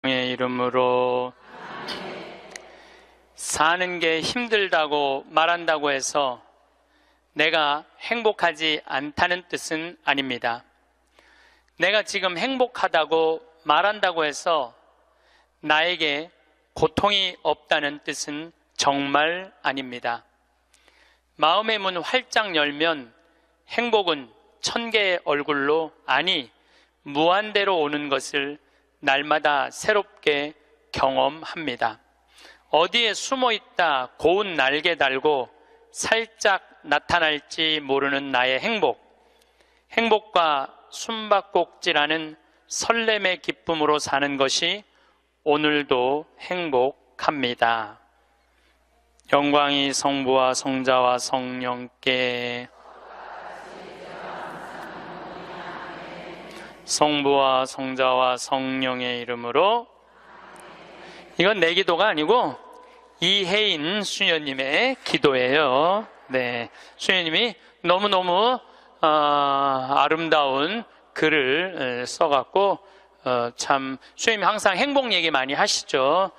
의 이름으로. 사는 게 힘들다고 말한다고 해서 내가 행복하지 않다는 뜻은 아닙니다. 내가 지금 행복하다고 말한다고 해서 나에게 고통이 없다는 뜻은 정말 아닙니다. 마음의 문 활짝 열면 행복은 1000개의 얼굴로, 아니 무한대로 오는 것을 날마다 새롭게 경험합니다. 어디에 숨어있다 고운 날개 달고 살짝 나타날지 모르는 나의 행복과 숨바꼭질하는 설렘의 기쁨으로 사는 것이 오늘도 행복합니다. 영광이 성부와 성자와 성령께. 성부와 성자와 성령의 이름으로. 이건 내 기도가 아니고 이혜인 수녀님의 기도예요. 네, 수녀님이 너무너무 아름다운 글을 써갖고 참 수녀님이 항상 행복 얘기 많이 하시죠.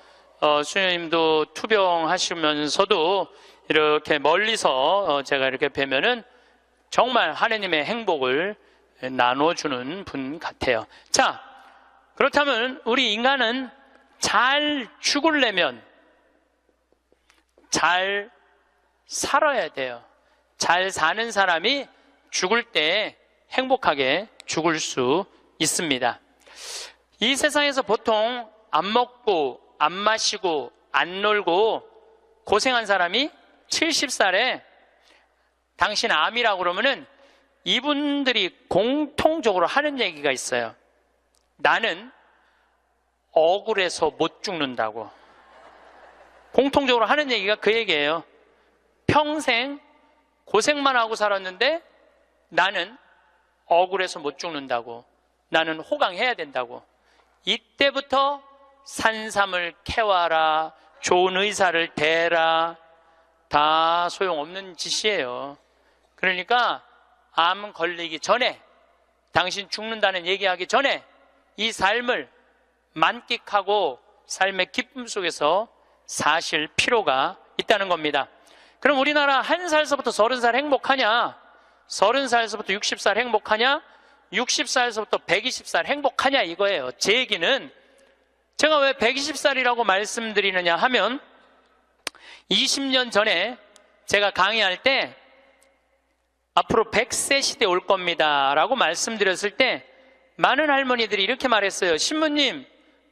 수녀님도 투병하시면서도 이렇게 멀리서 제가 이렇게 뵈면은 정말 하느님의 행복을 나눠주는 분 같아요. 자, 그렇다면 우리 인간은 잘 죽으려면 잘 살아야 돼요. 잘 사는 사람이 죽을 때 행복하게 죽을 수 있습니다. 이 세상에서 보통 안 먹고 안 마시고 안 놀고 고생한 사람이 70살에 당신 암이라고 그러면은 이분들이 공통적으로 하는 얘기가 있어요. 나는 억울해서 못 죽는다고. 공통적으로 하는 얘기가 그 얘기예요. 평생 고생만 하고 살았는데 나는 억울해서 못 죽는다고. 나는 호강해야 된다고. 이때부터 산삼을 캐와라, 좋은 의사를 대라, 다 소용없는 짓이에요. 그러니까 암 걸리기 전에, 당신 죽는다는 얘기하기 전에 이 삶을 만끽하고 삶의 기쁨 속에서 사실 필요가 있다는 겁니다. 그럼 우리나라 1살서부터 30살 행복하냐? 30살서부터 60살 행복하냐? 60살서부터 120살 행복하냐 이거예요. 제 얘기는 제가 왜 120살이라고 말씀드리느냐 하면 20년 전에 제가 강의할 때 앞으로 100세 시대 올 겁니다 라고 말씀드렸을 때 많은 할머니들이 이렇게 말했어요. 신부님,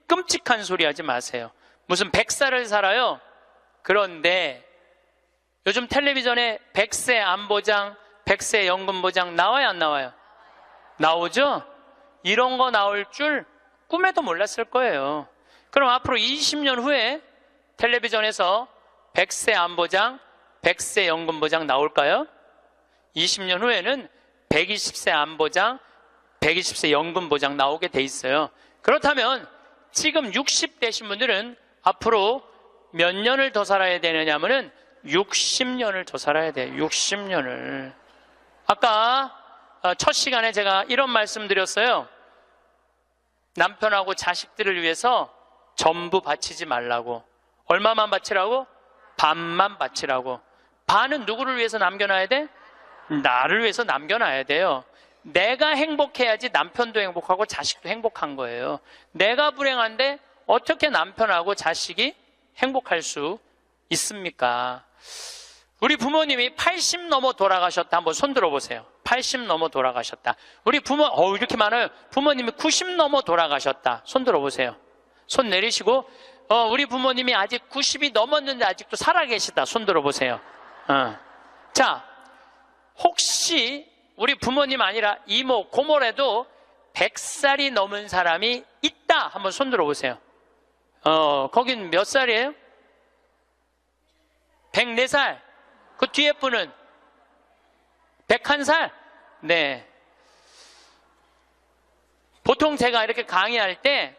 끔찍한 소리 하지 마세요. 무슨 100살을 살아요? 그런데 요즘 텔레비전에 100세 안보장, 100세 연금보장 나와요, 안 나와요? 나오죠? 이런 거 나올 줄 꿈에도 몰랐을 거예요. 그럼 앞으로 20년 후에 텔레비전에서 100세 안보장, 100세 연금보장 나올까요? 20년 후에는 120세 안보장, 120세 연금보장 나오게 돼 있어요. 그렇다면 지금 60대신 분들은 앞으로 몇 년을 더 살아야 되느냐 하면은 60년을 더 살아야 돼요. 60년을. 아까 첫 시간에 제가 이런 말씀 드렸어요. 남편하고 자식들을 위해서 전부 바치지 말라고. 얼마만 바치라고? 반만 바치라고. 반은 누구를 위해서 남겨놔야 돼? 나를 위해서 남겨놔야 돼요. 내가 행복해야지 남편도 행복하고 자식도 행복한 거예요. 내가 불행한데 어떻게 남편하고 자식이 행복할 수 있습니까? 우리 부모님이 80 넘어 돌아가셨다. 한번 손 들어보세요. 80 넘어 돌아가셨다. 우리 부모, 이렇게 많아요. 부모님이 90 넘어 돌아가셨다. 손 들어보세요. 손 내리시고, 우리 부모님이 아직 90이 넘었는데 아직도 살아계시다. 손 들어보세요. 자, 혹시 우리 부모님 아니라 이모, 고모라도 100살이 넘은 사람이 있다. 한번 손 들어보세요. 거긴 몇 살이에요? 104살. 그 뒤에 분은 101살? 네. 보통 제가 이렇게 강의할 때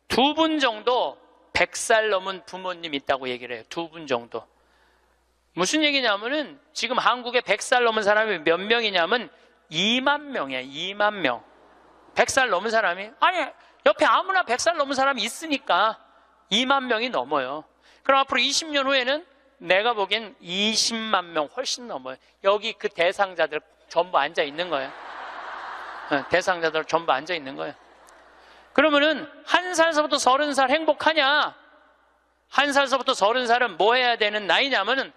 2분 정도 100살 넘은 부모님 있다고 얘기를 해요. 2분 정도. 무슨 얘기냐면은 지금 한국에 100살 넘은 사람이 몇 명이냐면 2만 명이야. 2만 명. 100살 넘은 사람이, 아니 옆에 아무나 100살 넘은 사람이 있으니까 2만 명이 넘어요. 그럼 앞으로 20년 후에는 내가 보기엔 20만 명 훨씬 넘어요. 여기 그 대상자들 전부 앉아 있는 거예요. 대상자들 전부 앉아 있는 거예요. 그러면은 1살서부터 30살 행복하냐? 1살서부터 30살은 뭐 해야 되는 나이냐면은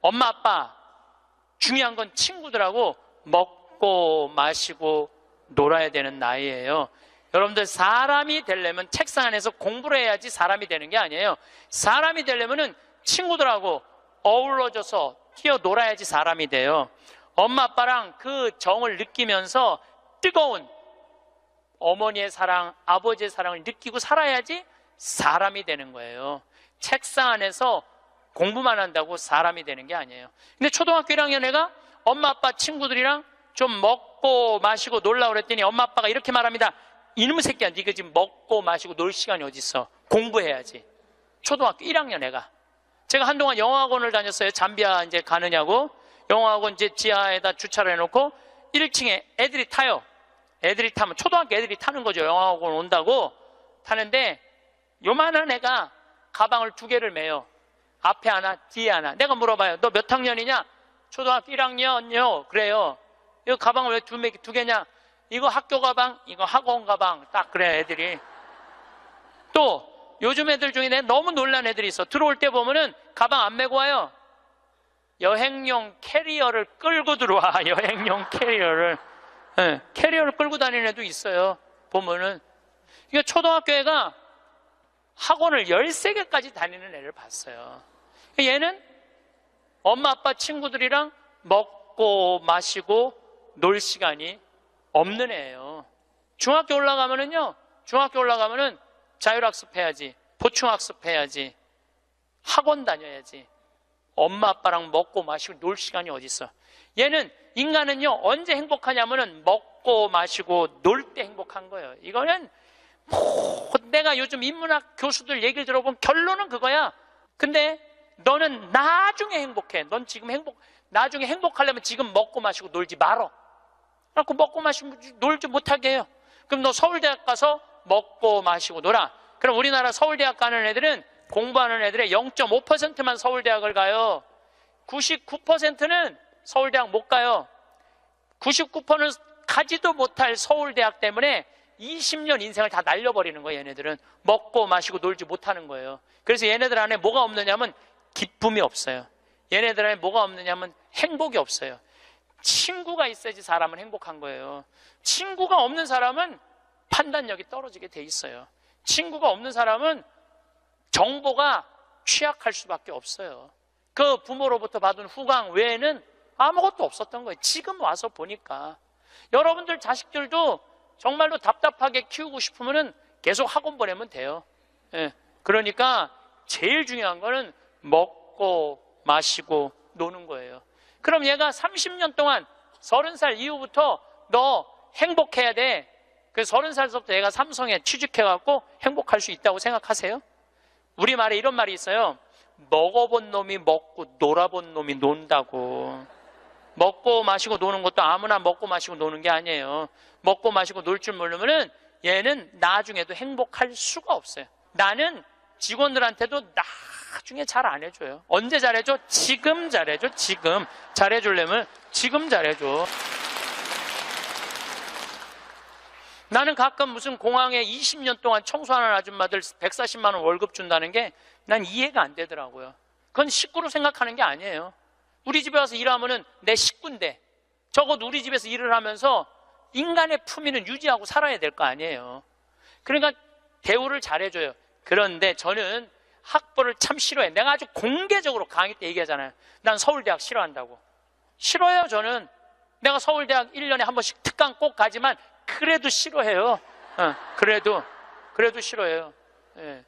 엄마 아빠 중요한 건 친구들하고 먹고 마시고 놀아야 되는 나이예요. 여러분들 사람이 되려면 책상 안에서 공부를 해야지 사람이 되는 게 아니에요. 사람이 되려면은 친구들하고 어우러져서 뛰어놀아야지 사람이 돼요. 엄마 아빠랑 그 정을 느끼면서 뜨거운 어머니의 사랑, 아버지의 사랑을 느끼고 살아야지 사람이 되는 거예요. 책상 안에서 공부만 한다고 사람이 되는 게 아니에요. 근데 초등학교 1학년 애가 엄마 아빠 친구들이랑 좀 먹고 마시고 놀라고 그랬더니 엄마 아빠가 이렇게 말합니다. 이놈의 새끼야, 네가 지금 먹고 마시고 놀 시간이 어디 있어? 공부해야지. 초등학교 1학년 애가. 제가 한동안 영어학원을 다녔어요. 잠비아 이제 가느냐고. 영어학원 이제 지하에다 주차를 해놓고 1층에 애들이 타요. 애들이 타면 초등학교 애들이 타는 거죠. 영어학원 온다고 타는데 요만한 애가 가방을 2개를 메요. 앞에 하나, 뒤에 하나. 내가 물어봐요. 너 몇 학년이냐? 초등학교 1학년요. 그래요. 이 가방을 왜 2개냐? 이거 학교 가방, 이거 학원 가방. 딱 그래, 애들이. 또 요즘 애들 중에 내가 너무 놀란 애들이 있어. 들어올 때 보면은 가방 안 메고 와요. 여행용 캐리어를 끌고 들어와. 여행용 캐리어를. 네, 캐리어를 끌고 다니는 애도 있어요. 보면은. 이거 초등학교 애가 학원을 13개까지 다니는 애를 봤어요. 얘는 엄마 아빠 친구들이랑 먹고 마시고 놀 시간이 없는 애예요. 중학교 올라가면은요, 중학교 올라가면은 자율학습 해야지, 보충학습 해야지, 학원 다녀야지. 엄마 아빠랑 먹고 마시고 놀 시간이 어디 있어? 얘는 인간은요 언제 행복하냐면은 먹고 마시고 놀 때 행복한 거예요. 이거는 내가 요즘 인문학 교수들 얘기를 들어보면 결론은 그거야. 근데 너는 나중에 행복해. 넌 지금 나중에 행복하려면 지금 먹고 마시고 놀지 말어. 그래갖고 먹고 마시고 놀지 못하게 해요. 그럼 너 서울대학 가서 먹고 마시고 놀아. 그럼 우리나라 서울대학 가는 애들은 공부하는 애들의 0.5%만 서울대학을 가요. 99%는 서울대학 못 가요. 99%는 가지도 못할 서울대학 때문에 20년 인생을 다 날려버리는 거예요. 얘네들은 먹고 마시고 놀지 못하는 거예요. 그래서 얘네들 안에 뭐가 없느냐면 기쁨이 없어요. 얘네들 안에 뭐가 없느냐면 행복이 없어요. 친구가 있어야지 사람은 행복한 거예요. 친구가 없는 사람은 판단력이 떨어지게 돼 있어요. 친구가 없는 사람은 정보가 취약할 수밖에 없어요. 그 부모로부터 받은 후광 외에는 아무것도 없었던 거예요. 지금 와서 보니까. 여러분들 자식들도 정말로 답답하게 키우고 싶으면 계속 학원 보내면 돼요. 예. 그러니까 제일 중요한 거는 먹고 마시고 노는 거예요. 그럼 얘가 30년 동안 30살 이후부터 너 행복해야 돼. 그래서 30살부터 얘가 삼성에 취직해갖고 행복할 수 있다고 생각하세요? 우리말에 이런 말이 있어요. 먹어본 놈이 먹고 놀아본 놈이 논다고. 먹고 마시고 노는 것도 아무나 먹고 마시고 노는 게 아니에요. 먹고 마시고 놀 줄 모르면은 얘는 나중에도 행복할 수가 없어요. 나는 직원들한테도 나중에 잘 안 해줘요. 언제 잘해줘? 지금 잘해줘. 지금 잘해주려면 지금 잘해줘. 나는 가끔 무슨 공항에 20년 동안 청소하는 아줌마들 140만 원 월급 준다는 게 난 이해가 안 되더라고요. 그건 식구로 생각하는 게 아니에요. 우리 집에 와서 일하면은 내 식구인데 적어도 우리 집에서 일을 하면서 인간의 품위는 유지하고 살아야 될 거 아니에요. 그러니까 대우를 잘해줘요. 그런데 저는 학벌을 참 싫어해. 내가 아주 공개적으로 강의 때 얘기하잖아요. 난 서울대학 싫어한다고. 싫어요. 저는 내가 서울대학 1년에 한 번씩 특강 꼭 가지만 그래도 싫어해요. 그래도 싫어해요. 예.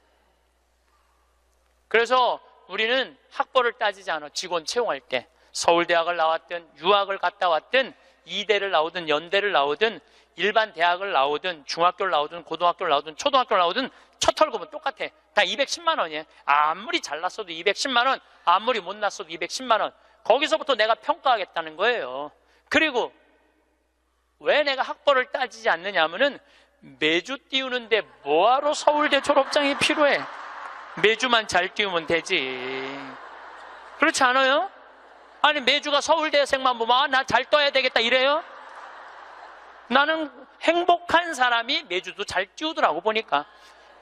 그래서 우리는 학벌을 따지지 않아. 직원 채용할 때 서울대학을 나왔든 유학을 갔다 왔든 이대를 나오든 연대를 나오든 일반 대학을 나오든 중학교를 나오든 고등학교를 나오든 초등학교를 나오든 첫 월급은 똑같아. 다 210만 원이에요. 아무리 잘났어도 210만 원, 아무리 못났어도 210만 원. 거기서부터 내가 평가하겠다는 거예요. 그리고 왜 내가 학벌을 따지지 않느냐 하면은 매주 띄우는데 뭐하러 서울대 졸업장이 필요해? 매주만 잘 띄우면 되지. 그렇지 않아요? 아니 매주가 서울대생만 보면 나 잘 떠야 되겠다 이래요? 나는 행복한 사람이 매주도 잘 띄우더라고 보니까.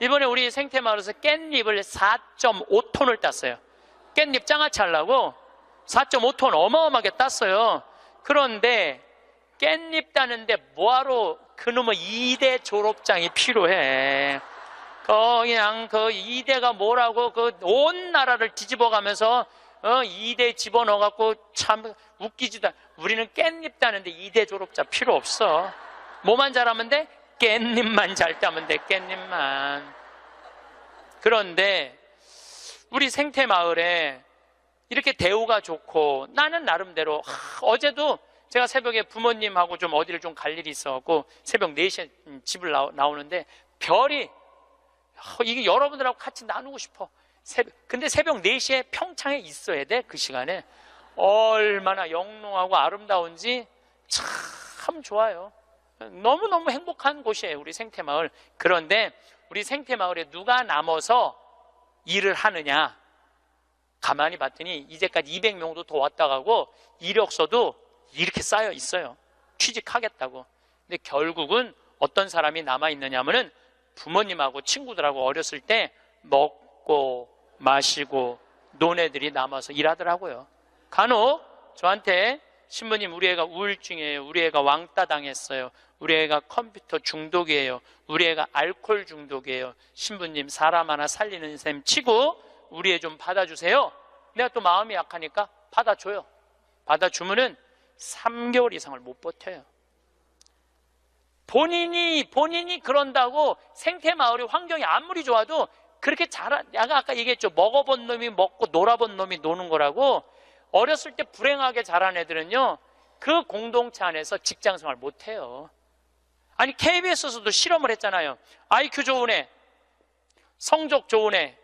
이번에 우리 생태마을에서 깻잎을 4.5톤을 땄어요. 깻잎 장아찌 하려고 4.5톤 어마어마하게 땄어요. 그런데 깻잎 따는데 뭐하러 그놈의 2대 졸업장이 필요해. 그냥 그 2대가 뭐라고 그 온 나라를 뒤집어 가면서 2대 집어넣어갖고 참 웃기지도. 우리는 깻잎 따는데 2대 졸업자 필요 없어. 뭐만 잘하면 돼? 깻잎만 잘 따면 돼. 깻잎만. 그런데 우리 생태마을에 이렇게 대우가 좋고 나는 나름대로 어제도 제가 새벽에 부모님하고 좀 어디를 좀 갈 일이 있어갖고 새벽 4시에 집을 나오는데 별이 이게 여러분들하고 같이 나누고 싶어. 근데 새벽 4시에 평창에 있어야 돼. 그 시간에 얼마나 영롱하고 아름다운지 참 좋아요. 너무너무 행복한 곳이에요 우리 생태마을. 그런데 우리 생태마을에 누가 남아서 일을 하느냐 가만히 봤더니 이제까지 200명도 더 왔다 가고 이력서도 이렇게 쌓여 있어요. 취직하겠다고. 근데 결국은 어떤 사람이 남아있느냐면은 부모님하고 친구들하고 어렸을 때 먹고 마시고 논 애들이 남아서 일하더라고요. 간혹 저한테 신부님 우리 애가 우울증이에요. 우리 애가 왕따 당했어요. 우리 애가 컴퓨터 중독이에요. 우리 애가 알코올 중독이에요. 신부님 사람 하나 살리는 셈 치고 우리 애 좀 받아주세요. 내가 또 마음이 약하니까 받아줘요. 받아주면은 3개월 이상을 못 버텨요. 본인이 그런다고 생태마을의 환경이 아무리 좋아도 그렇게 내가 아까 얘기했죠. 먹어본 놈이 먹고 놀아본 놈이 노는 거라고. 어렸을 때 불행하게 자란 애들은요 그 공동체 안에서 직장생활 못해요. 아니 KBS에서도 실험을 했잖아요. IQ 좋은 애, 성적 좋은 애,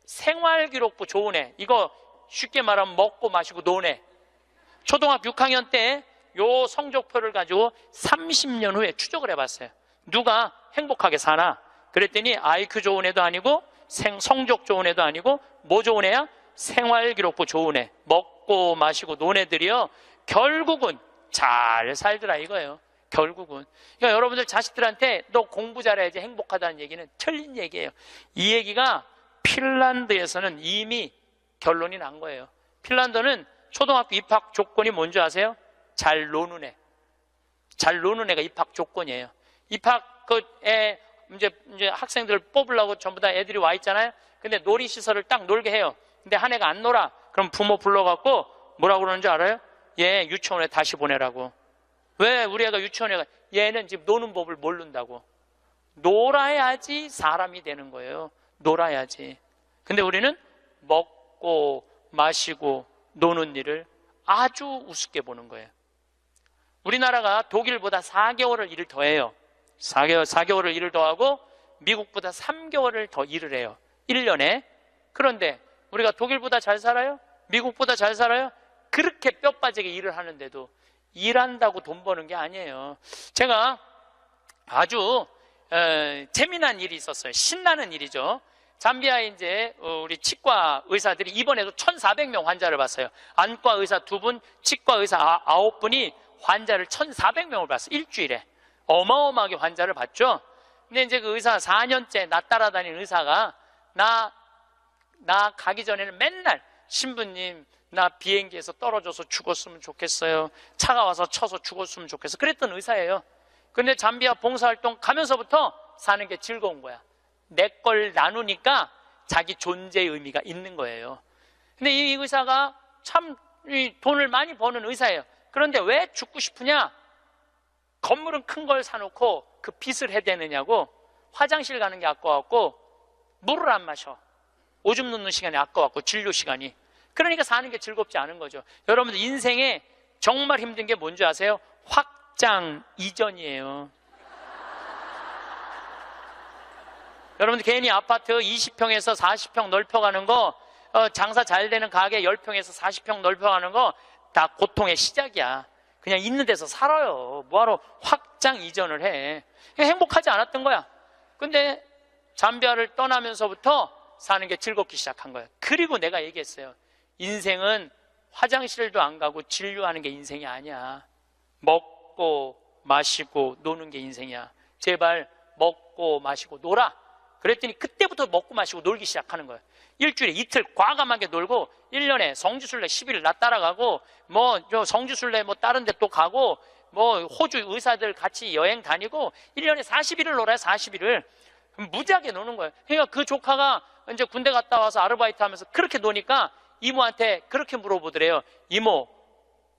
생활기록부 좋은 애, 이거 쉽게 말하면 먹고 마시고 노는 애. 초등학교 6학년 때 요 성적표를 가지고 30년 후에 추적을 해봤어요. 누가 행복하게 사나? 그랬더니 IQ 좋은 애도 아니고 성적 좋은 애도 아니고 뭐 좋은 애야? 생활기록부 좋은 애, 먹고 마시고 노는 애들이요 결국은 잘 살더라 이거예요. 결국은. 그러니까 여러분들 자식들한테 너 공부 잘해야지 행복하다는 얘기는 틀린 얘기예요. 이 얘기가 핀란드에서는 이미 결론이 난 거예요. 핀란드는 초등학교 입학 조건이 뭔지 아세요? 잘 노는 애. 잘 노는 애가 입학 조건이에요. 입학 이제 학생들 뽑으려고 전부 다 애들이 와 있잖아요. 근데 놀이시설을 딱 놀게 해요. 근데 한 애가 안 놀아. 그럼 부모 불러갖고 뭐라고 그러는지 알아요? 얘 유치원에 다시 보내라고. 왜 우리 애가 유치원에 가? 얘는 지금 노는 법을 모른다고. 놀아야지 사람이 되는 거예요. 놀아야지. 근데 우리는 먹고 마시고 노는 일을 아주 우습게 보는 거예요. 우리나라가 독일보다 4개월을 일을 더 해요. 4개월을 일을 더 하고 미국보다 3개월을 더 일을 해요. 1년에. 그런데 우리가 독일보다 잘 살아요? 미국보다 잘 살아요? 그렇게 뼈 빠지게 일을 하는데도 일한다고 돈 버는 게 아니에요. 제가 아주 재미난 일이 있었어요. 신나는 일이죠. 잠비아에 이제 우리 치과 의사들이 이번에도 1,400명 환자를 봤어요. 안과 의사 2분, 치과 의사 9분이 환자를 1,400명을 봤어요. 일주일에. 어마어마하게 환자를 봤죠. 근데 이제 그 의사 4년째 나 따라다니는 의사가 나 가기 전에는 맨날 신부님 나 비행기에서 떨어져서 죽었으면 좋겠어요. 차가 와서 쳐서 죽었으면 좋겠어. 그랬던 의사예요. 근데 잠비아 봉사활동 가면서부터 사는 게 즐거운 거야. 내 걸 나누니까 자기 존재의 의미가 있는 거예요. 근데 이 의사가 참 돈을 많이 버는 의사예요. 그런데 왜 죽고 싶으냐? 건물은 큰 걸 사놓고 그 빚을 해대느냐고. 화장실 가는 게 아까워갖고 물을 안 마셔. 오줌 놓는 시간이 아까워갖고 진료 시간이. 그러니까 사는 게 즐겁지 않은 거죠. 여러분들 인생에 정말 힘든 게 뭔지 아세요? 확장 이전이에요. 여러분들 괜히 아파트 20평에서 40평 넓혀가는 거, 장사 잘 되는 가게 10평에서 40평 넓혀가는 거 다 고통의 시작이야. 그냥 있는 데서 살아요. 뭐하러 확 확장 이전을 해. 행복하지 않았던 거야. 근데 잠비아를 떠나면서부터 사는 게 즐겁기 시작한 거예요. 그리고 내가 얘기했어요. 인생은 화장실도 안 가고 진료하는 게 인생이 아니야. 먹고 마시고 노는 게 인생이야. 제발 먹고 마시고 놀아. 그랬더니 그때부터 먹고 마시고 놀기 시작하는 거예요. 일주일에 이틀 과감하게 놀고 1년에 성지순례 10일 나 따라가고 성지순례 다른 데 또 가고 호주 의사들 같이 여행 다니고 1년에 40일을 놀아요. 40일을 무지하게 노는 거예요. 그러니까 그 조카가 이제 군대 갔다 와서 아르바이트 하면서 그렇게 노니까 이모한테 그렇게 물어보더래요. 이모,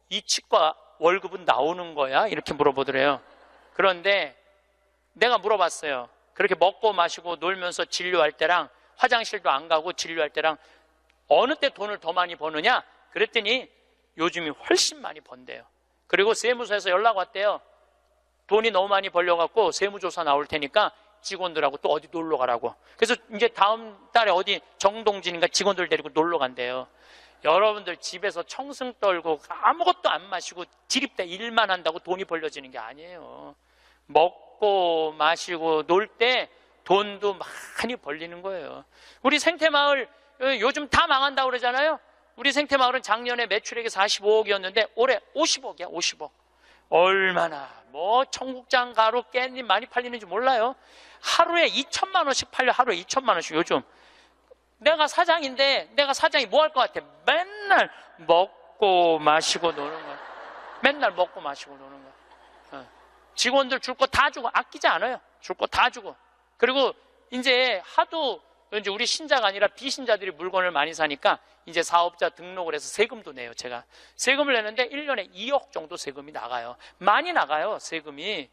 이 치과 월급은 나오는 거야? 이렇게 물어보더래요. 그런데 내가 물어봤어요. 그렇게 먹고 마시고 놀면서 진료할 때랑 화장실도 안 가고 진료할 때랑 어느 때 돈을 더 많이 버느냐? 그랬더니 요즘이 훨씬 많이 번대요. 그리고 세무서에서 연락 왔대요. 돈이 너무 많이 벌려갖고 세무조사 나올 테니까 직원들하고 또 어디 놀러 가라고. 그래서 이제 다음 달에 어디 정동진인가 직원들 데리고 놀러 간대요. 여러분들 집에서 청승 떨고 아무것도 안 마시고 지립대 일만 한다고 돈이 벌려지는 게 아니에요. 먹고 마시고 놀 때 돈도 많이 벌리는 거예요. 우리 생태마을 요즘 다 망한다고 그러잖아요. 우리 생태마을은 작년에 매출액이 45억이었는데 올해 50억이야. 50억. 얼마나 청국장 가루 깻잎 많이 팔리는지 몰라요. 하루에 2천만 원씩 팔려. 하루에 2천만 원씩. 요즘 내가 사장인데 내가 사장이 뭐 할 것 같아? 맨날 먹고 마시고 노는 거야. 맨날 먹고 마시고 노는 거야. 직원들 줄 거 다 주고 아끼지 않아요. 줄 거 다 주고. 그리고 이제 하도 이제 우리 신자가 아니라 비신자들이 물건을 많이 사니까 이제 사업자 등록을 해서 세금도 내요. 제가 세금을 내는데 1년에 2억 정도 세금이 나가요. 많이 나가요, 세금이.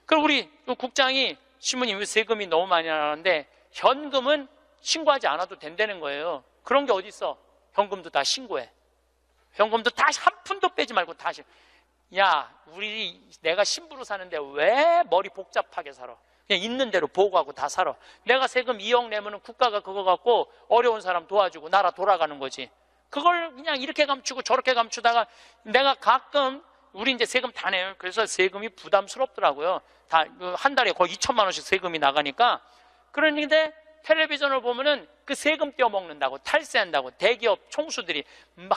그리고 우리 국장이 신부님 왜 세금이 너무 많이 나가는데 현금은 신고하지 않아도 된다는 거예요. 그런 게 어디 있어? 현금도 다 신고해. 현금도 다 한 푼도 빼지 말고 다 야, 내가 신부로 사는데 왜 머리 복잡하게 살아? 그냥 있는 대로 보고하고 다 살아. 내가 세금 2억 내면은 국가가 그거 갖고 어려운 사람 도와주고 나라 돌아가는 거지. 그걸 그냥 이렇게 감추고 저렇게 감추다가 내가 가끔 우리 이제 세금 다 내요. 그래서 세금이 부담스럽더라고요. 다 한 달에 거의 2천만 원씩 세금이 나가니까. 그런데 텔레비전을 보면은 그 세금 떼어먹는다고 탈세한다고 대기업 총수들이 막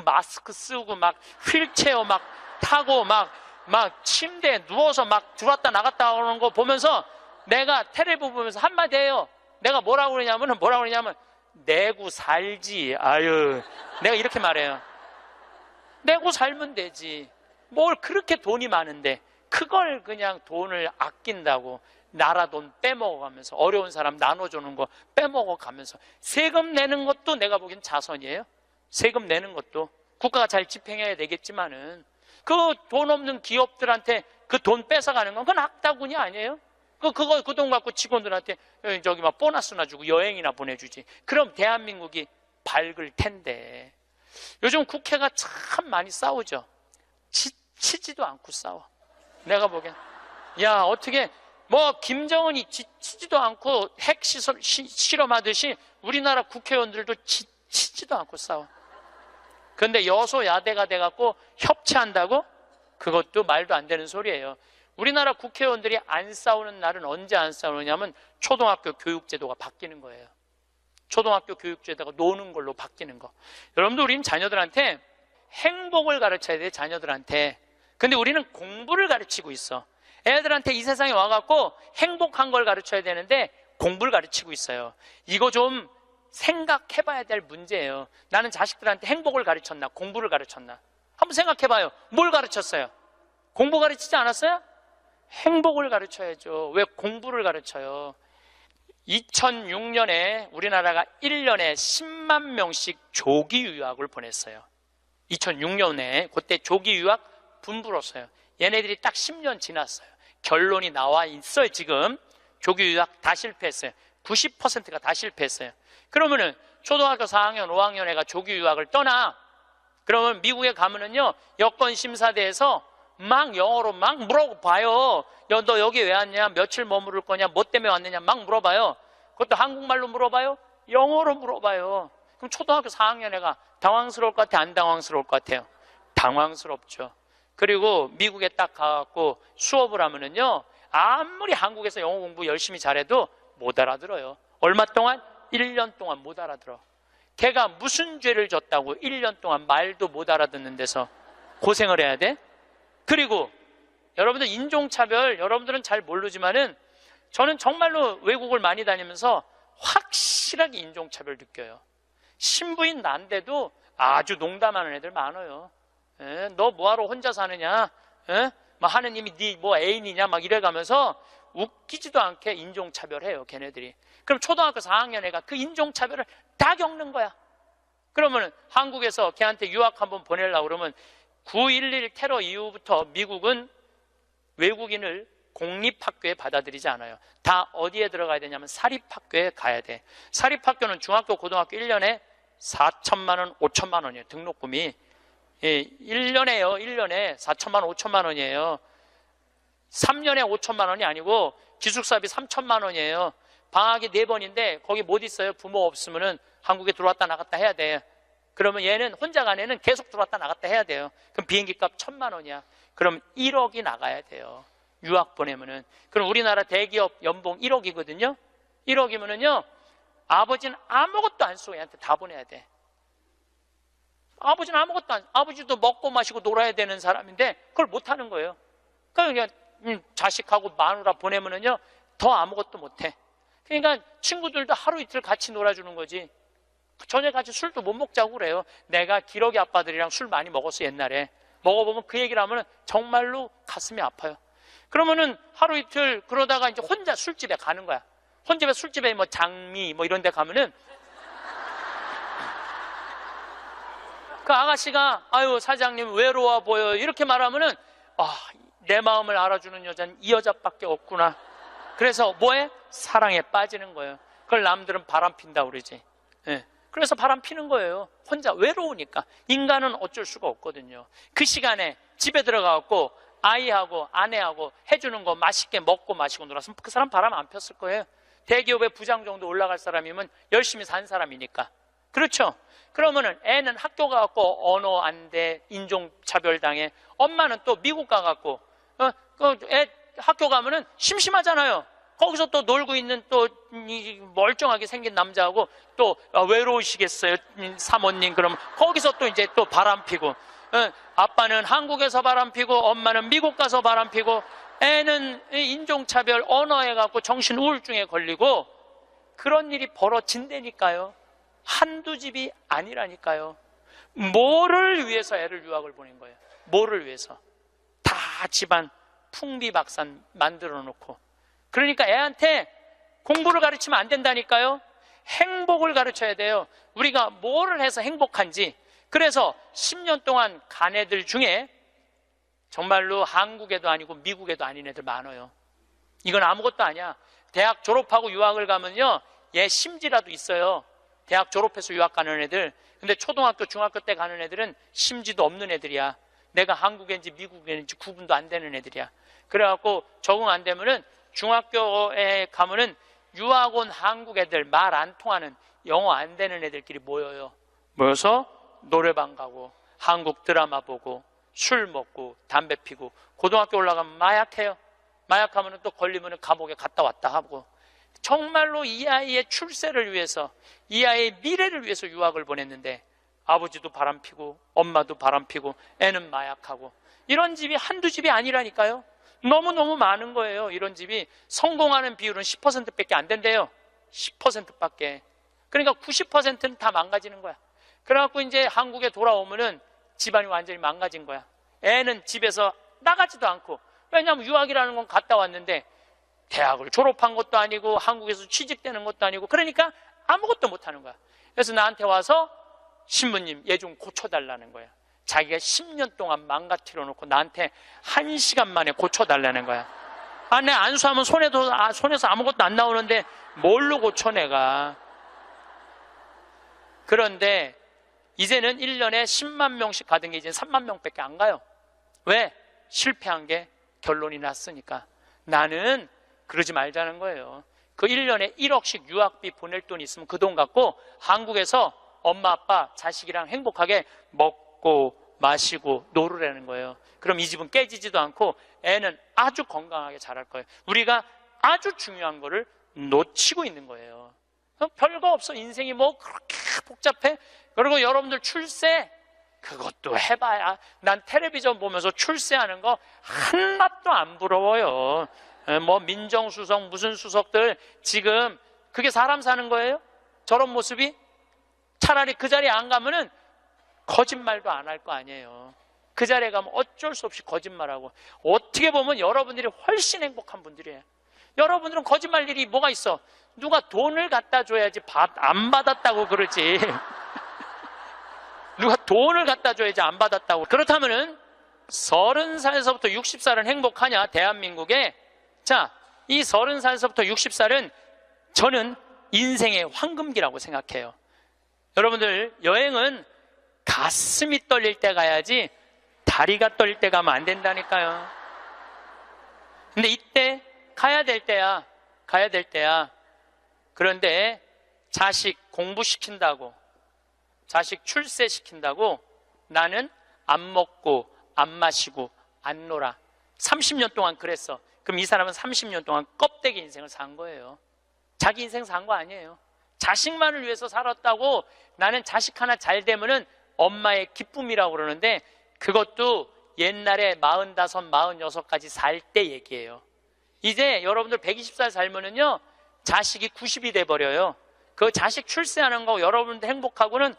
마스크 쓰고 막 휠체어 막 타고 막 침대에 누워서 막 들어왔다 나갔다 하는 거 보면서 내가 텔레비 보면서 한마디 해요. 내가 뭐라고 그러냐면 내고 살지. 아유, 내가 이렇게 말해요. 내고 살면 되지. 뭘 그렇게 돈이 많은데 그걸 그냥 돈을 아낀다고 나라 돈 빼먹어가면서 어려운 사람 나눠주는 거 빼먹어가면서 세금 내는 것도 내가 보기엔 자선이에요. 세금 내는 것도 국가가 잘 집행해야 되겠지만은 그 돈 없는 기업들한테 그 돈 뺏어가는 건 그건 악다군이 아니에요. 그 돈 갖고 직원들한테 막 보너스나 주고 여행이나 보내주지. 그럼 대한민국이 밝을 텐데. 요즘 국회가 참 많이 싸우죠. 지치지도 않고 싸워. 내가 보기엔 야, 어떻게 김정은이 지치지도 않고 핵 실험하듯이 우리나라 국회의원들도 지치지도 않고 싸워. 그런데 여소야대가 돼갖고 협치한다고? 그것도 말도 안 되는 소리예요. 우리나라 국회의원들이 안 싸우는 날은 언제 안 싸우느냐면 초등학교 교육제도가 바뀌는 거예요. 초등학교 교육제도가 노는 걸로 바뀌는 거. 여러분들 우리는 자녀들한테 행복을 가르쳐야 돼요. 자녀들한테. 근데 우리는 공부를 가르치고 있어. 애들한테 이 세상에 와갖고 행복한 걸 가르쳐야 되는데 공부를 가르치고 있어요. 이거 좀 생각해봐야 될 문제예요. 나는 자식들한테 행복을 가르쳤나 공부를 가르쳤나 한번 생각해봐요. 뭘 가르쳤어요? 공부 가르치지 않았어요? 행복을 가르쳐야죠. 왜 공부를 가르쳐요? 2006년에 우리나라가 1년에 10만 명씩 조기 유학을 보냈어요. 2006년에 그때 조기 유학 분불었어요. 얘네들이 딱 10년 지났어요. 결론이 나와 있어요. 지금 조기 유학 다 실패했어요. 90%가 다 실패했어요. 그러면은 초등학교 4학년, 5학년 애가 조기 유학을 떠나. 그러면 미국에 가면은요, 여권심사대에서 막 영어로 막 물어봐요. 너 여기 왜 왔냐? 며칠 머무를 거냐? 뭐 때문에 왔느냐? 막 물어봐요. 그것도 한국말로 물어봐요? 영어로 물어봐요. 그럼 초등학교 4학년 애가 당황스러울 것 같아? 안 당황스러울 것 같아요? 당황스럽죠. 그리고 미국에 딱 가갖고 수업을 하면은요, 아무리 한국에서 영어 공부 열심히 잘해도 못 알아들어요. 얼마 동안? 1년 동안 못 알아들어. 걔가 무슨 죄를 졌다고 1년 동안 말도 못 알아듣는 데서 고생을 해야 돼? 그리고 여러분들 인종차별, 여러분들은 잘 모르지만은 저는 정말로 외국을 많이 다니면서 확실하게 인종차별 느껴요. 신부인 난데도 아주 농담하는 애들 많아요. 에? 너 뭐하러 혼자 사느냐? 에? 막 하느님이 네 뭐 애인이냐? 막 이래가면서 웃기지도 않게 인종차별해요, 걔네들이. 그럼 초등학교 4학년 애가 그 인종차별을 다 겪는 거야. 그러면 한국에서 걔한테 유학 한번 보내려고 그러면 9.11 테러 이후부터 미국은 외국인을 공립학교에 받아들이지 않아요. 다 어디에 들어가야 되냐면 사립학교에 가야 돼. 사립학교는 중학교, 고등학교 1년에 4천만 원, 5천만 원이에요. 등록금이. 예, 1년에요. 1년에 4천만 원, 5천만 원이에요. 3년에 5천만 원이 아니고 기숙사비 3천만 원이에요. 방학이 4번인데 거기 못 있어요. 부모 없으면은 한국에 들어왔다 나갔다 해야 돼. 그러면 얘는 혼자 간 애는 계속 들어왔다 나갔다 해야 돼요. 그럼 비행기 값 1,000만 원이야. 그럼 1억이 나가야 돼요. 유학 보내면은. 그럼 우리나라 대기업 연봉 1억이거든요. 1억이면은요, 아버지는 아무것도 안 쓰고 얘한테 다 보내야 돼. 아버지는 아무것도 안, 아버지도 먹고 마시고 놀아야 되는 사람인데 그걸 못 하는 거예요. 그러니까 자식하고 마누라 보내면은요, 더 아무것도 못 해. 그러니까 친구들도 하루 이틀 같이 놀아주는 거지. 저녁 같이 술도 못 먹자고 그래요. 내가 기러기 아빠들이랑 술 많이 먹었어, 옛날에. 먹어보면 그 얘기를 하면 정말로 가슴이 아파요. 그러면은 하루 이틀 그러다가 이제 혼자 술집에 가는 거야. 혼자 술집에 뭐 장미 뭐 이런 데 가면은 그 아가씨가 아유 사장님 외로워 보여 이렇게 말하면은 아, 내 마음을 알아주는 여자는 이 여자밖에 없구나. 그래서 뭐해? 사랑에 빠지는 거예요. 그걸 남들은 바람 핀다고 그러지. 예. 그래서 바람 피는 거예요. 혼자 외로우니까. 인간은 어쩔 수가 없거든요. 그 시간에 집에 들어가갖고 아이하고 아내하고 해주는 거 맛있게 먹고 마시고 놀았으면 그 사람 바람 안 폈을 거예요. 대기업의 부장 정도 올라갈 사람이면 열심히 산 사람이니까. 그렇죠? 그러면은 애는 학교 가갖고 언어 안 돼, 인종차별 당해. 엄마는 또 미국 가갖고 애 학교 가면은 심심하잖아요. 거기서 또 놀고 있는 또 멀쩡하게 생긴 남자하고 또 외로우시겠어요, 사모님. 그러면 거기서 또 이제 또 바람 피고, 아빠는 한국에서 바람 피고 엄마는 미국 가서 바람 피고 애는 인종차별 언어에 갖고 정신 우울증에 걸리고 그런 일이 벌어진다니까요. 한두 집이 아니라니까요. 뭐를 위해서 애를 유학을 보낸 거예요? 뭐를 위해서? 다 집안 풍비박산 만들어 놓고. 그러니까 애한테 공부를 가르치면 안 된다니까요. 행복을 가르쳐야 돼요. 우리가 뭐를 해서 행복한지. 그래서 10년 동안 간 애들 중에 정말로 한국에도 아니고 미국에도 아닌 애들 많아요. 이건 아무것도 아니야. 대학 졸업하고 유학을 가면요, 얘 심지라도 있어요. 대학 졸업해서 유학 가는 애들. 근데 초등학교, 중학교 때 가는 애들은 심지도 없는 애들이야. 내가 한국인지 미국인지 구분도 안 되는 애들이야. 그래갖고 적응 안 되면은 중학교에 가면은 유학 온 한국 애들, 말 안 통하는 영어 안 되는 애들끼리 모여요. 모여서 노래방 가고 한국 드라마 보고 술 먹고 담배 피고, 고등학교 올라가면 마약해요. 마약하면 또 걸리면 감옥에 갔다 왔다 하고. 정말로 이 아이의 출세를 위해서, 이 아이의 미래를 위해서 유학을 보냈는데 아버지도 바람피고 엄마도 바람피고 애는 마약하고. 이런 집이 한두 집이 아니라니까요. 너무너무 많은 거예요. 이런 집이. 성공하는 비율은 10%밖에 안 된대요. 10%밖에. 그러니까 90%는 다 망가지는 거야. 그래갖고 이제 한국에 돌아오면은 집안이 완전히 망가진 거야. 애는 집에서 나가지도 않고. 왜냐하면 유학이라는 건 갔다 왔는데 대학을 졸업한 것도 아니고 한국에서 취직되는 것도 아니고, 그러니까 아무것도 못하는 거야. 그래서 나한테 와서 신부님 얘 좀 고쳐달라는 거야. 자기가 10년 동안 망가뜨려 놓고 나한테 1시간 만에 고쳐달라는 거야. 아, 내 안수하면 손에서 아무것도 안 나오는데 뭘로 고쳐 내가. 그런데 이제는 1년에 10만 명씩 가던 게 이제 3만 명밖에 안 가요. 왜? 실패한 게 결론이 났으니까. 나는 그러지 말자는 거예요. 그 1년에 1억씩 유학비 보낼 돈이 있으면 그 돈 갖고 한국에서 엄마 아빠 자식이랑 행복하게 먹고 마시고 놀으라는 거예요. 그럼 이 집은 깨지지도 않고 애는 아주 건강하게 자랄 거예요. 우리가 아주 중요한 거를 놓치고 있는 거예요. 별거 없어. 인생이 뭐 그렇게 복잡해? 그리고 여러분들 출세, 그것도 해봐야. 난 텔레비전 보면서 출세하는 거 하나도 안 부러워요. 뭐 민정수석 무슨 수석들 지금 그게 사람 사는 거예요? 저런 모습이? 차라리 그 자리에 안 가면은 거짓말도 안 할 거 아니에요. 그 자리에 가면 어쩔 수 없이 거짓말하고. 어떻게 보면 여러분들이 훨씬 행복한 분들이에요. 여러분들은 거짓말 일이 뭐가 있어? 누가 돈을 갖다 줘야지 안 받았다고 그러지. 누가 돈을 갖다 줘야지 안 받았다고. 그렇다면은 30살에서부터 60살은 행복하냐? 대한민국에. 자, 이 30살에서부터 60살은 저는 인생의 황금기라고 생각해요. 여러분들, 여행은 가슴이 떨릴 때 가야지 다리가 떨릴 때 가면 안 된다니까요. 근데 이때 가야 될 때야. 가야 될 때야. 그런데 자식 공부시킨다고, 자식 출세시킨다고 나는 안 먹고 안 마시고 안 놀아. 30년 동안 그랬어. 그럼 이 사람은 30년 동안 껍데기 인생을 산 거예요. 자기 인생 산 거 아니에요. 자식만을 위해서 살았다고. 나는 자식 하나 잘 되면은 엄마의 기쁨이라고 그러는데 그것도 옛날에 45, 46까지 살 때 얘기예요. 이제 여러분들 120살 살면은요 자식이 90이 돼버려요. 그 자식 출세하는 거 여러분들 행복하고는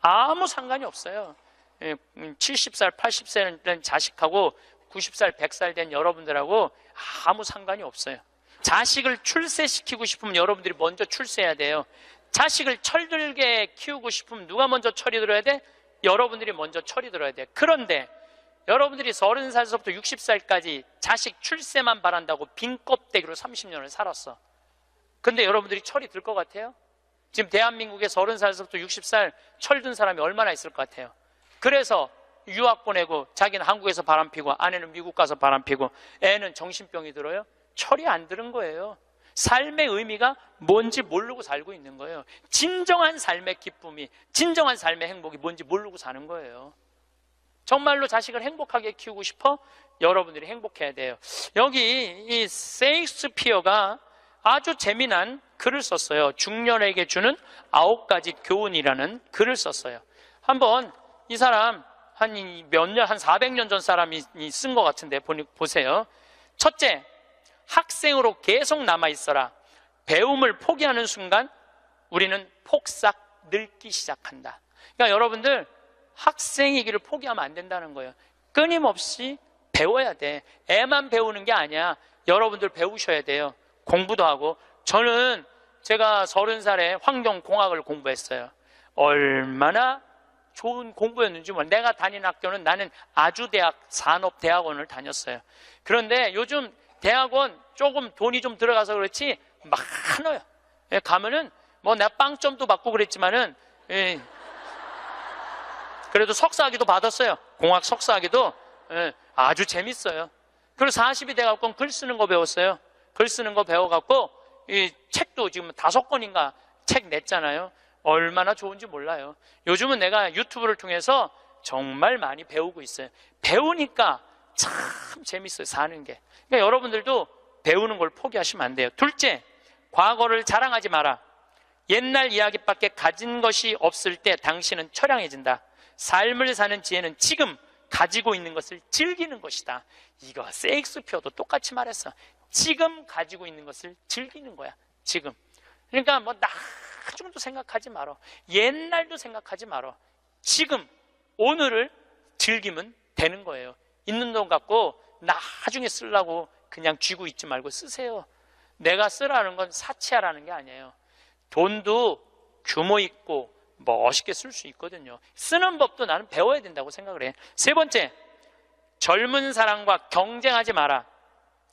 아무 상관이 없어요. 70살, 80살 된 자식하고 90살, 100살 된 여러분들하고 아무 상관이 없어요. 자식을 출세시키고 싶으면 여러분들이 먼저 출세해야 돼요. 자식을 철들게 키우고 싶으면 누가 먼저 철이 들어야 돼? 여러분들이 먼저 철이 들어야 돼. 그런데 여러분들이 30살부터 60살까지 자식 출세만 바란다고 빈 껍데기로 30년을 살았어. 근데 여러분들이 철이 들 것 같아요? 지금 대한민국에 30살부터 60살 철든 사람이 얼마나 있을 것 같아요? 그래서 유학 보내고 자기는 한국에서 바람피고 아내는 미국 가서 바람피고 애는 정신병이 들어요? 철이 안 드는 거예요. 삶의 의미가 뭔지 모르고 살고 있는 거예요. 진정한 삶의 기쁨이, 진정한 삶의 행복이 뭔지 모르고 사는 거예요. 정말로 자식을 행복하게 키우고 싶어? 여러분들이 행복해야 돼요. 여기 이 세익스피어가 아주 재미난 글을 썼어요. 중년에게 주는 9가지 교훈이라는 글을 썼어요. 한번 이 사람 한 몇 년, 한 400년 전 사람이 쓴 것 같은데 보세요. 첫째, 학생으로 계속 남아있어라. 배움을 포기하는 순간 우리는 폭삭 늙기 시작한다. 그러니까 여러분들 학생이기를 포기하면 안 된다는 거예요. 끊임없이 배워야 돼. 애만 배우는 게 아니야. 여러분들 배우셔야 돼요. 공부도 하고. 저는 제가 30살에 환경공학을 공부했어요. 얼마나 좋은 공부였는지 몰라요. 내가 다닌 학교는 나는 아주대학 산업대학원을 다녔어요. 그런데 요즘 대학원 조금 돈이 좀 들어가서 그렇지 많아요. 가면은 뭐 내가 빵점도 받고 그랬지만은 그래도 석사학위도 받았어요. 공학 석사학위도 아주 재밌어요. 그리고 40이 돼갖고 글 쓰는 거 배웠어요. 글 쓰는 거 배워갖고 이 책도 지금 5권인가 책 냈잖아요. 얼마나 좋은지 몰라요. 요즘은 내가 유튜브를 통해서 정말 많이 배우고 있어요. 배우니까 참 재밌어요, 사는 게. 그러니까 여러분들도 배우는 걸 포기하시면 안 돼요. 둘째, 과거를 자랑하지 마라. 옛날 이야기밖에 가진 것이 없을 때 당신은 처량해진다. 삶을 사는 지혜는 지금 가지고 있는 것을 즐기는 것이다. 이거 세익스피어도 똑같이 말했어. 지금 가지고 있는 것을 즐기는 거야. 지금. 그러니까 뭐 나중도 생각하지 말어. 옛날도 생각하지 말어. 지금 오늘을 즐기면 되는 거예요. 있는 돈 갖고 나중에 쓰려고 그냥 쥐고 있지 말고 쓰세요. 내가 쓰라는 건 사치하라는 게 아니에요. 돈도 규모 있고 멋있게 쓸 수 있거든요. 쓰는 법도 나는 배워야 된다고 생각을 해. 세 번째, 젊은 사람과 경쟁하지 마라.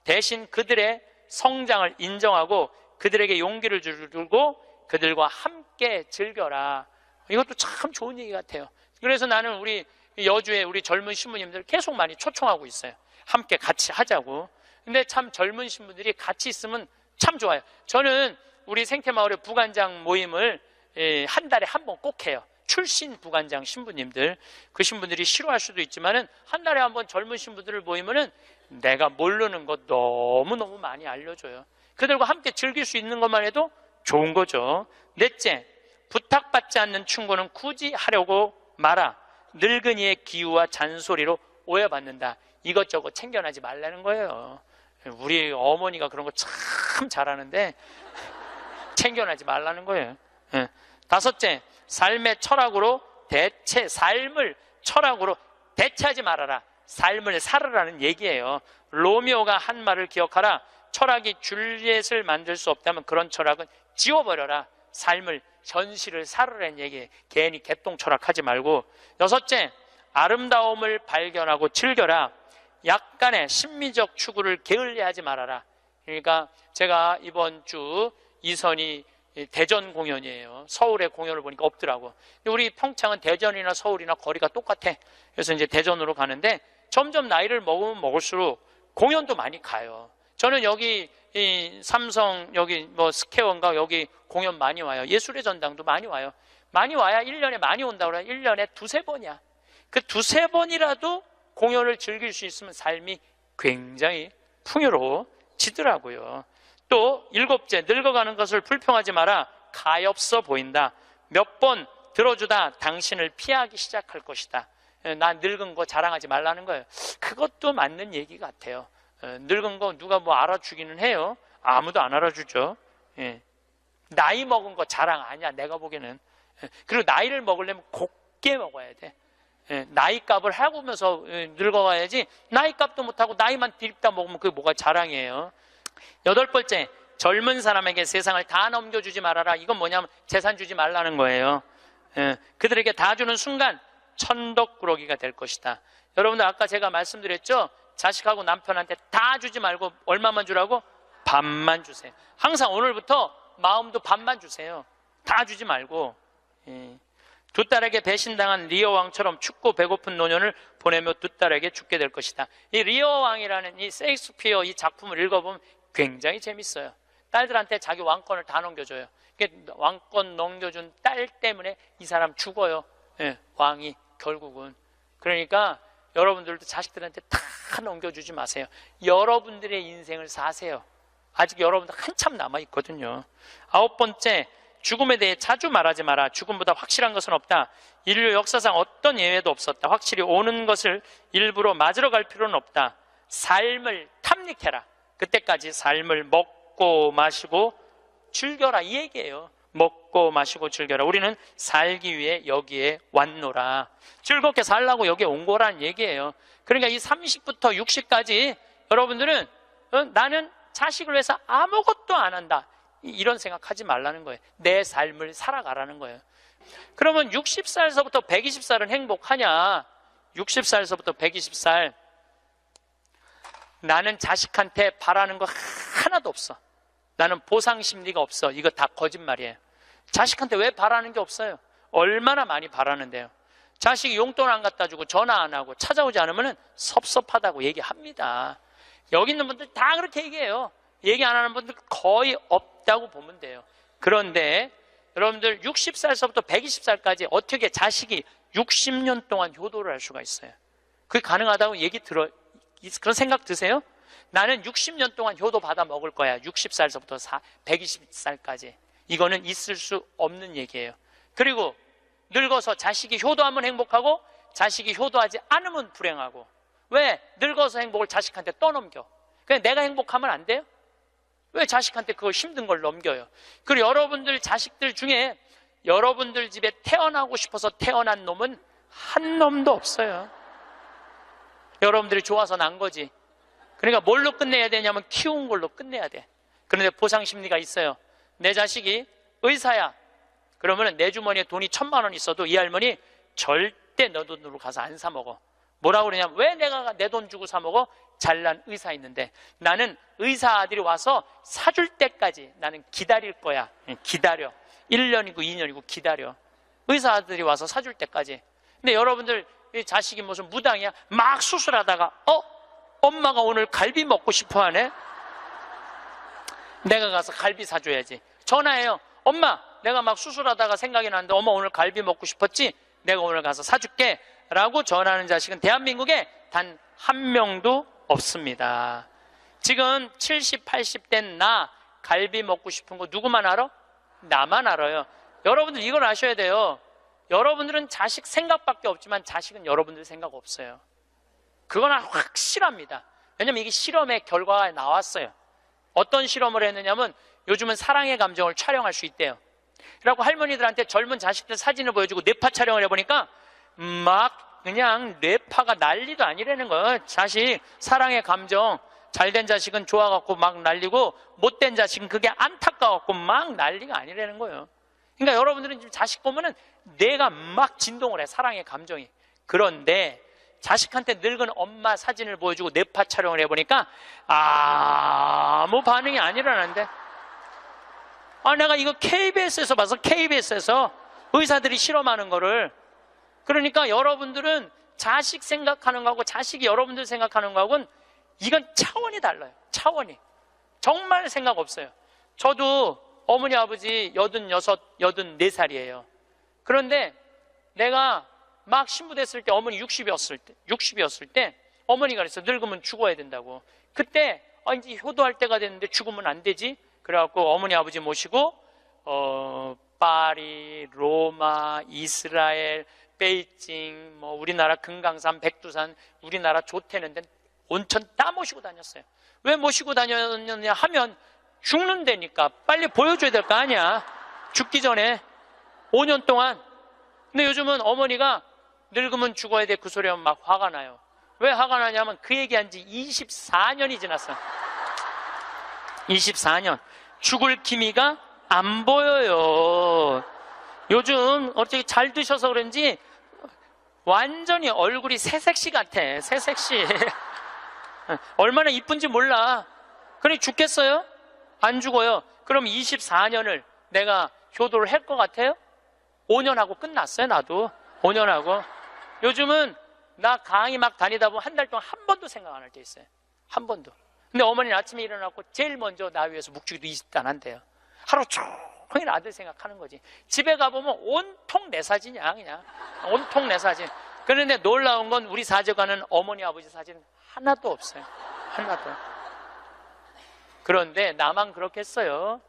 대신 그들의 성장을 인정하고 그들에게 용기를 주고 그들과 함께 즐겨라. 이것도 참 좋은 얘기 같아요. 그래서 나는 우리 여주에 우리 젊은 신부님들 계속 많이 초청하고 있어요. 함께 같이 하자고. 근데 참 젊은 신부들이 같이 있으면 참 좋아요. 저는 우리 생태마을의 부관장 모임을 한 달에 한 번 꼭 해요. 출신 부관장 신부님들, 그 신부들이 싫어할 수도 있지만은 한 달에 한 번 젊은 신부들을 모이면은 내가 모르는 것 너무너무 많이 알려줘요. 그들과 함께 즐길 수 있는 것만 해도 좋은 거죠. 넷째, 부탁받지 않는 충고는 굳이 하려고 마라. 늙은이의 기우와 잔소리로 오해받는다. 이것저것 챙겨나지 말라는 거예요. 우리 어머니가 그런 거 참 잘하는데 챙겨나지 말라는 거예요. 다섯째, 삶을 철학으로 대체하지 말아라. 삶을 살아라는 얘기예요. 로미오가 한 말을 기억하라. 철학이 줄리엣을 만들 수 없다면 그런 철학은 지워버려라. 삶을, 현실을 살아라는 얘기예요. 괜히 개똥 철학하지 말고. 여섯째, 아름다움을 발견하고 즐겨라. 약간의 심미적 추구를 게을리하지 말아라. 그러니까 제가 이번 주 이선이 대전 공연이에요. 서울에 공연을 보니까 없더라고. 우리 평창은 대전이나 서울이나 거리가 똑같아. 그래서 이제 대전으로 가는데 점점 나이를 먹으면 먹을수록 공연도 많이 가요. 저는 여기 이 삼성 여기 뭐 스퀘어인가 여기 공연 많이 와요. 예술의 전당도 많이 와요. 많이 와야 1년에 많이 온다고 그래요. 1년에 두세 번이야. 그 두세 번이라도 공연을 즐길 수 있으면 삶이 굉장히 풍요로워지더라고요. 또 일곱째, 늙어가는 것을 불평하지 마라. 가엾어 보인다. 몇 번 들어주다 당신을 피하기 시작할 것이다. 나 늙은 거 자랑하지 말라는 거예요. 그것도 맞는 얘기 같아요. 늙은 거 누가 뭐 알아주기는 해요. 아무도 안 알아주죠. 나이 먹은 거 자랑 아니야, 내가 보기에는. 그리고 나이를 먹으려면 곱게 먹어야 돼. 나이값을 하고면서 늙어가야지, 나이값도 못하고 나이만 디립다 먹으면 그게 뭐가 자랑이에요. 여덟 번째, 젊은 사람에게 세상을 다 넘겨주지 말아라. 이건 뭐냐면 재산 주지 말라는 거예요. 그들에게 다 주는 순간 천덕꾸러기가 될 것이다. 여러분들 아까 제가 말씀드렸죠? 자식하고 남편한테 다 주지 말고 얼마만 주라고? 반만 주세요. 항상 오늘부터 마음도 반만 주세요. 다 주지 말고. 두 딸에게 배신당한 리어 왕처럼 춥고 배고픈 노년을 보내며 두 딸에게 죽게 될 것이다. 이 리어 왕이라는 이 셰익스피어 이 작품을 읽어보면 굉장히 재밌어요. 딸들한테 자기 왕권을 다 넘겨줘요. 왕권 넘겨준 딸 때문에 이 사람 죽어요. 왕이 결국은. 그러니까 여러분들도 자식들한테 다 넘겨주지 마세요. 여러분들의 인생을 사세요. 아직 여러분들 한참 남아있거든요. 아홉 번째, 죽음에 대해 자주 말하지 마라. 죽음보다 확실한 것은 없다. 인류 역사상 어떤 예외도 없었다. 확실히 오는 것을 일부러 맞으러 갈 필요는 없다. 삶을 탐닉해라. 그때까지 삶을 먹고 마시고 즐겨라, 이 얘기예요. 먹고 마시고 즐겨라. 우리는 살기 위해 여기에 왔노라. 즐겁게 살라고 여기에 온 거란 얘기예요. 그러니까 이 30부터 60까지 여러분들은 나는 자식을 위해서 아무것도 안 한다, 이런 생각하지 말라는 거예요. 내 삶을 살아가라는 거예요. 그러면 60살서부터 120살은 행복하냐? 60살서부터 120살 나는 자식한테 바라는 거 하나도 없어. 나는 보상 심리가 없어. 이거 다 거짓말이에요. 자식한테 왜 바라는 게 없어요? 얼마나 많이 바라는데요. 자식이 용돈 안 갖다 주고 전화 안 하고 찾아오지 않으면 섭섭하다고 얘기합니다. 여기 있는 분들 다 그렇게 얘기해요. 얘기 안 하는 분들 거의 없다고 보면 돼요. 그런데 여러분들 60살서부터 120살까지 어떻게 자식이 60년 동안 효도를 할 수가 있어요? 그게 가능하다고 그런 생각 드세요? 나는 60년 동안 효도 받아 먹을 거야. 60살서부터 120살까지. 이거는 있을 수 없는 얘기예요. 그리고 늙어서 자식이 효도하면 행복하고 자식이 효도하지 않으면 불행하고. 왜? 늙어서 행복을 자식한테 떠넘겨. 그냥 내가 행복하면 안 돼요? 왜 자식한테 그거 힘든 걸 넘겨요? 그리고 여러분들 자식들 중에 여러분들 집에 태어나고 싶어서 태어난 놈은 한 놈도 없어요. 여러분들이 좋아서 난 거지. 그러니까 뭘로 끝내야 되냐면 키운 걸로 끝내야 돼. 그런데 보상 심리가 있어요. 내 자식이 의사야. 그러면 내 주머니에 돈이 1,000만 원 있어도 이 할머니 절대 너 돈으로 가서 안 사 먹어. 뭐라고 그러냐면, 왜 내가 내 돈 주고 사 먹어? 잘난 의사 있는데. 나는 의사 아들이 와서 사줄 때까지 나는 기다릴 거야. 기다려. 1년이고 2년이고 기다려. 의사 아들이 와서 사줄 때까지. 근데 여러분들 자식이 무슨 무당이야? 막 수술하다가 엄마가 오늘 갈비 먹고 싶어 하네? 내가 가서 갈비 사줘야지. 전화해요. 엄마, 내가 막 수술하다가 생각이 나는데 어머 오늘 갈비 먹고 싶었지? 내가 오늘 가서 사줄게 라고 전하는 자식은 대한민국에 단 한 명도 없습니다. 지금 70, 80 된 나 갈비 먹고 싶은 거 누구만 알아? 나만 알아요. 여러분들 이걸 아셔야 돼요. 여러분들은 자식 생각밖에 없지만 자식은 여러분들 생각 없어요. 그건 확실합니다. 왜냐면 이게 실험의 결과가 나왔어요. 어떤 실험을 했느냐면 요즘은 사랑의 감정을 촬영할 수 있대요. 그래갖고 할머니들한테 젊은 자식들 사진을 보여주고 뇌파 촬영을 해보니까 막 그냥 뇌파가 난리도 아니라는 거예요. 자식 사랑의 감정 잘된 자식은 좋아갖고 막 난리고 못된 자식은 그게 안타까워갖고 막 난리가 아니라는 거예요. 그러니까 여러분들은 지금 자식 보면은 뇌가 막 진동을 해, 사랑의 감정이. 그런데 자식한테 늙은 엄마 사진을 보여주고 뇌파 촬영을 해보니까 아무 반응이 안 일어나는데, 내가 이거 KBS에서 봐서, KBS에서 의사들이 실험하는 거를. 그러니까 여러분들은 자식 생각하는 거하고 자식이 여러분들 생각하는 거하고는 이건 차원이 달라요. 차원이. 정말 생각 없어요. 저도 어머니 아버지 86, 84살이에요. 그런데 내가 막 신부됐을 때 어머니 60이었을 때 어머니가 그랬어. 늙으면 죽어야 된다고. 그때 이제 효도할 때가 됐는데 죽으면 안 되지. 그래갖고 어머니 아버지 모시고 파리, 로마, 이스라엘, 베이징, 우리나라 금강산, 백두산, 우리나라 좋다는 데 온천 다 모시고 다녔어요. 왜 모시고 다녔느냐 하면 죽는다니까. 빨리 보여줘야 될 거 아니야. 죽기 전에 5년 동안. 근데 요즘은 어머니가 늙으면 죽어야 돼 그 소리 하면 막 화가 나요. 왜 화가 나냐면 그 얘기한 지 24년이 지났어. 24년. 죽을 기미가 안 보여요. 요즘 어떻게 잘 드셔서 그런지 완전히 얼굴이 새색시 같아. 새색시. 얼마나 이쁜지 몰라. 그래 죽겠어요? 안 죽어요. 그럼 24년을 내가 효도를 할 것 같아요? 5년 하고 끝났어요. 나도 5년 하고. 요즘은 나 강의 막 다니다 보면 한 달 동안 한 번도 생각 안 할 때 있어요. 한 번도. 근데 어머니는 아침에 일어나고 제일 먼저 나 위해서 묵주기도 20도 안 한대요. 하루 종일 아들 생각하는 거지. 집에 가보면 온통 내 사진이야. 그냥 온통 내 사진. 그런데 놀라운 건 우리 사제관은 어머니 아버지 사진 하나도 없어요. 하나도. 그런데 나만 그렇겠어요?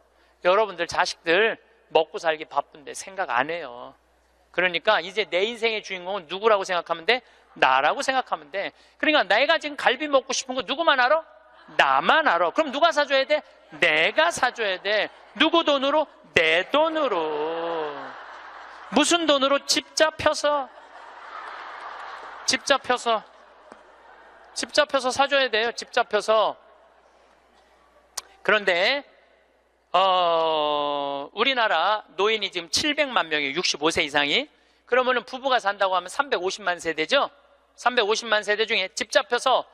여러분들 자식들 먹고 살기 바쁜데 생각 안 해요. 그러니까 이제 내 인생의 주인공은 누구라고 생각하면 돼? 나라고 생각하면 돼. 그러니까 내가 지금 갈비 먹고 싶은 거 누구만 알아? 나만 알아. 그럼 누가 사줘야 돼? 내가 사줘야 돼. 누구 돈으로? 내 돈으로. 무슨 돈으로? 집 잡혀서 사줘야 돼요. 집 잡혀서. 그런데 우리나라 노인이 지금 700만 명이에요. 65세 이상이. 그러면은 부부가 산다고 하면 350만 세대죠. 350만 세대 중에 집 잡혀서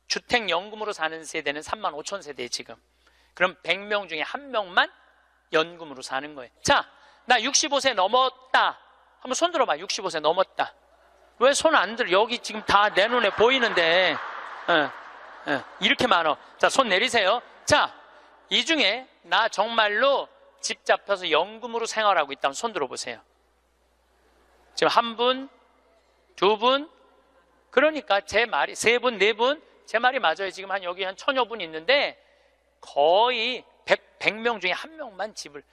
주택연금으로 사는 세대는 3만 5천 세대예요 지금. 그럼 100명 중에 1명만 연금으로 사는 거예요. 자, 나 65세 넘었다. 한번 손 들어봐. 65세 넘었다. 왜 손 안 들어? 여기 지금 다 내 눈에 보이는데 이렇게 많어. 자, 손 내리세요. 자, 이 중에 나 정말로 집 잡혀서 연금으로 생활하고 있다면 손 들어보세요. 지금 한 분, 두 분, 그러니까 제 말이 세 분, 네 분, 제 말이 맞아요. 지금 여기 한 1000여 분 있는데 거의 100명 중에 1명만 집을.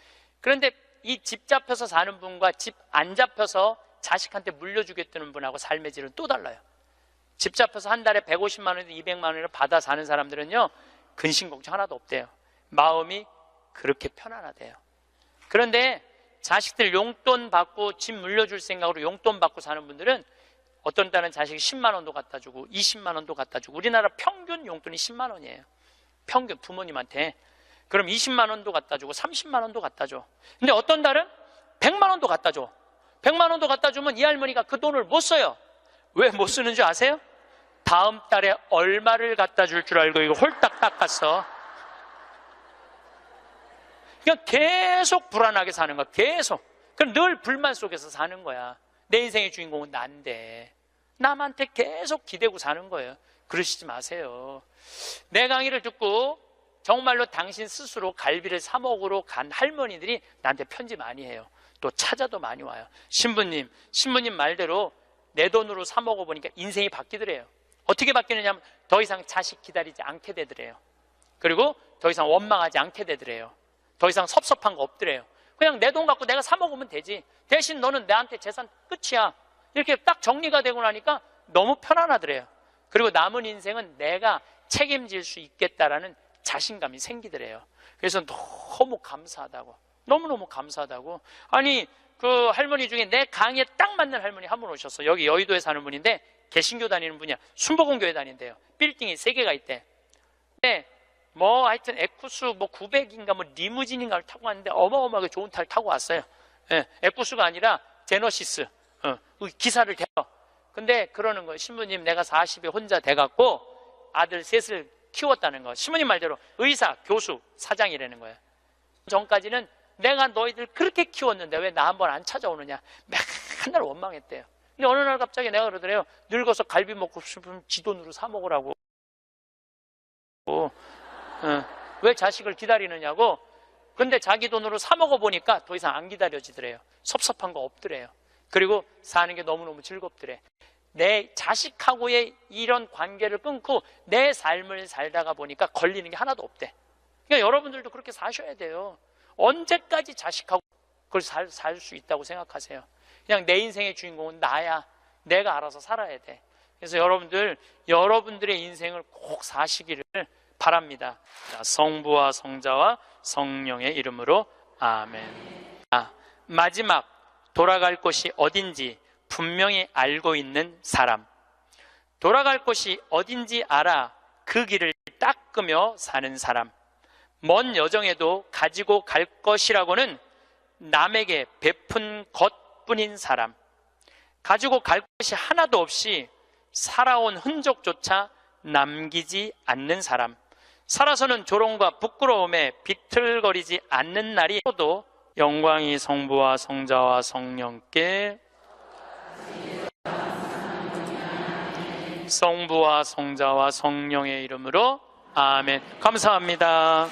그런데 이 집 잡혀서 사는 분과 집 안 잡혀서 자식한테 물려주겠다는 분하고 삶의 질은 또 달라요. 집 잡혀서 한 달에 150만 원에서 200만 원을 받아 사는 사람들은요, 근심 걱정 하나도 없대요. 마음이 그렇게 편안하대요. 그런데 자식들 용돈 받고 집 물려줄 생각으로 용돈 받고 사는 분들은 어떤 딸은 자식이 10만 원도 갖다 주고 20만 원도 갖다 주고. 우리나라 평균 용돈이 10만 원이에요. 평균 부모님한테. 그럼 20만 원도 갖다 주고 30만 원도 갖다 줘. 근데 어떤 딸은 100만 원도 갖다 줘. 100만 원도 갖다 주면 이 할머니가 그 돈을 못 써요. 왜 못 쓰는 줄 아세요? 다음 달에 얼마를 갖다 줄 줄 알고 이거 홀딱 닦았어. 그냥 계속 불안하게 사는 거야. 계속. 그럼 늘 불만 속에서 사는 거야. 내 인생의 주인공은 난데 남한테 계속 기대고 사는 거예요. 그러시지 마세요. 내 강의를 듣고 정말로 당신 스스로 갈비를 사 먹으러 간 할머니들이 나한테 편지 많이 해요. 또 찾아도 많이 와요. 신부님 말대로 내 돈으로 사 먹어보니까 인생이 바뀌더래요. 어떻게 바뀌느냐면 더 이상 자식 기다리지 않게 되더래요. 그리고 더 이상 원망하지 않게 되더래요. 더 이상 섭섭한 거 없더래요. 그냥 내 돈 갖고 내가 사 먹으면 되지. 대신 너는 나한테 재산 끝이야. 이렇게 딱 정리가 되고 나니까 너무 편안하더래요. 그리고 남은 인생은 내가 책임질 수 있겠다라는 자신감이 생기더래요. 그래서 너무 감사하다고, 너무너무 감사하다고. 아니, 그 할머니 중에 내 강의에 딱 맞는 할머니 한 분 오셨어. 여기 여의도에 사는 분인데 개신교 다니는 분이야. 순복음교회 다닌대요. 빌딩이 3개가 있대. 근데 뭐 하여튼 에쿠스 뭐 900인가 뭐 리무진인가를 타고 왔는데 어마어마하게 좋은 차를 타고 왔어요. 예, 에쿠스가 아니라 제너시스. 기사를 대요. 근데 그러는 거예요. 신부님, 내가 40에 혼자 돼갖고 아들 셋을 키웠다는 거. 신부님 말대로 의사, 교수, 사장이라는 거예요. 전까지는 내가 너희들 그렇게 키웠는데 왜 나 한번 안 찾아오느냐, 맨날 원망했대요. 근데 어느 날 갑자기 내가 그러더래요. 늙어서 갈비 먹고 싶으면 지 돈으로 사 먹으라고. 왜 자식을 기다리느냐고. 근데 자기 돈으로 사 먹어보니까 더 이상 안 기다려지더래요. 섭섭한 거 없더래요. 그리고 사는 게 너무너무 즐겁더래. 내 자식하고의 이런 관계를 끊고 내 삶을 살다가 보니까 걸리는 게 하나도 없대. 그러니까 여러분들도 그렇게 사셔야 돼요. 언제까지 자식하고 그걸 살 수 있다고 생각하세요? 그냥 내 인생의 주인공은 나야. 내가 알아서 살아야 돼. 그래서 여러분들의 인생을 꼭 사시기를 바랍니다. 자, 성부와 성자와 성령의 이름으로 아멘. 마지막, 돌아갈 곳이 어딘지 분명히 알고 있는 사람. 돌아갈 곳이 어딘지 알아 그 길을 닦으며 사는 사람. 먼 여정에도 가지고 갈 것이라고는 남에게 베푼 것뿐인 사람. 가지고 갈 것이 하나도 없이 살아온 흔적조차 남기지 않는 사람. 살아서는 조롱과 부끄러움에 비틀거리지 않는 날이 또 영광이 성부와 성자와 성령께 성부와 성자와 성령의 이름으로 아멘. 감사합니다.